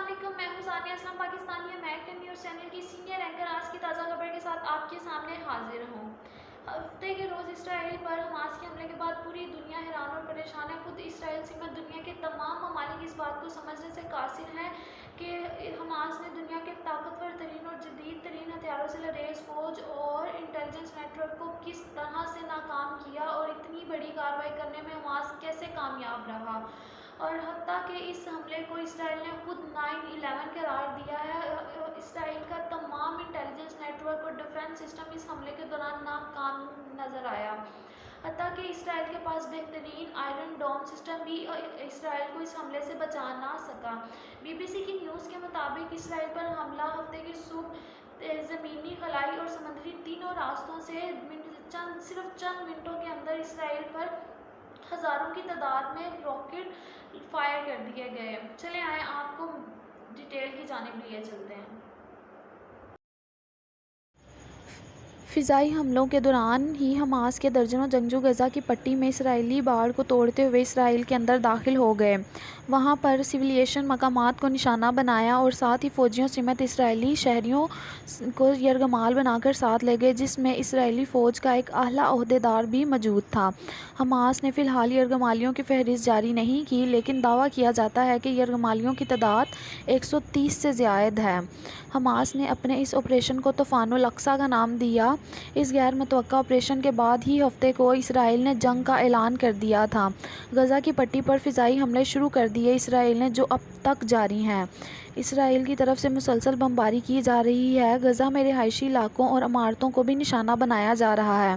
علیکم، میں ہوں Sania Aslam, Pakistani American news channel کی سینئر اینکر۔ آج کی تازہ خبر کے ساتھ آپ کے سامنے حاضر ہوں۔ ہفتے کے روز اسرائیل پر حماس کے حملے کے بعد پوری دنیا حیران اور پریشان ہے۔ خود اسرائیل سمیت دنیا کے تمام ممالک اس بات کو سمجھنے سے قاصر ہیں کہ حماس نے دنیا کے طاقتور ترین اور جدید ترین ہتھیاروں سے لیس فوج اور انٹیلیجنس نیٹ ورک کو کس طرح سے ناکام کیا اور اتنی بڑی کارروائی کرنے میں حماس کیسے کامیاب رہا، اور حتیٰ کہ اس حملے کو اسرائیل نے خود 9/11 قرار دیا ہے۔ اسرائیل کا تمام انٹیلیجنس نیٹ ورک اور ڈیفنس سسٹم اس حملے کے دوران ناکام نظر آیا، حتیٰ کہ اسرائیل کے پاس بہترین آئرن ڈوم سسٹم بھی اسرائیل کو اس حملے سے بچا نہ سکا۔ BBC کی نیوز کے مطابق اسرائیل پر حملہ ہفتے کی صبح زمینی، خلائی اور سمندری تینوں راستوں سے صرف چند منٹوں کے اندر اسرائیل پر ہزاروں کی تعداد میں راکٹ فائر کر دیے گئے۔ چلیں آئیں آپ کو ڈیٹیل کی جانب لیے چلتے ہیں۔ فضائی حملوں کے دوران ہی حماس کے درجنوں جنگجو غزہ کی پٹی میں اسرائیلی باڑ کو توڑتے ہوئے اسرائیل کے اندر داخل ہو گئے۔ وہاں پر سویلائزیشن مقامات کو نشانہ بنایا اور ساتھ ہی فوجیوں سمیت اسرائیلی شہریوں کو یرغمال بنا کر ساتھ لے گئے، جس میں اسرائیلی فوج کا ایک اعلیٰ عہدیدار بھی موجود تھا۔ حماس نے فی الحال یرغمالیوں کی فہرست جاری نہیں کی، لیکن دعویٰ کیا جاتا ہے کہ یرغمالیوں کی تعداد 130 سے زائد ہے۔ حماس نے اپنے اس آپریشن کو طوفان الاقصیٰ کا نام دیا۔ اس غیر متوقع آپریشن کے بعد ہی ہفتے کو اسرائیل نے جنگ کا اعلان کر دیا تھا۔ غزہ کی پٹی پر فضائی حملے شروع کر دیے اسرائیل نے، جو اب تک جاری ہیں۔ اسرائیل کی طرف سے مسلسل بمباری کی جا رہی ہے۔ غزہ میں رہائشی علاقوں اور عمارتوں کو بھی نشانہ بنایا جا رہا ہے۔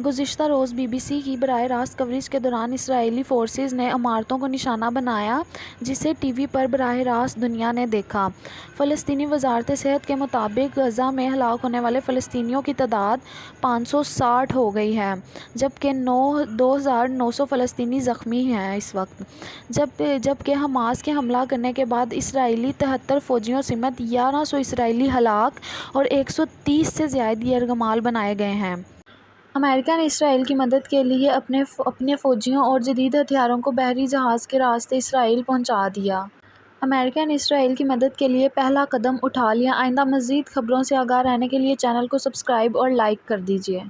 گزشتہ روز BBC کی براہ راست کوریج کے دوران اسرائیلی فورسز نے عمارتوں کو نشانہ بنایا، جسے ٹی وی پر براہ راست دنیا نے دیکھا۔ فلسطینی وزارت صحت کے مطابق غزہ میں ہلاک ہونے والے فلسطینیوں کی تعداد 560 ہو گئی ہے، جبکہ 2,900 فلسطینی زخمی ہیں اس وقت، جبکہ حماس کے حملہ کرنے کے بعد اسرائیلی 73 فوجیوں سمیت 1,100 اسرائیلی ہلاک اور 130 سے زائد یرغمال بنائے گئے ہیں۔ امریکہ نے اسرائیل کی مدد کے لیے اپنے فوجیوں اور جدید ہتھیاروں کو بحری جہاز کے راستے اسرائیل پہنچا دیا۔ امریکہ نے اسرائیل کی مدد کے لیے پہلا قدم اٹھا لیا۔ آئندہ مزید خبروں سے آگاہ رہنے کے لیے چینل کو سبسکرائب اور لائک کر دیجیے۔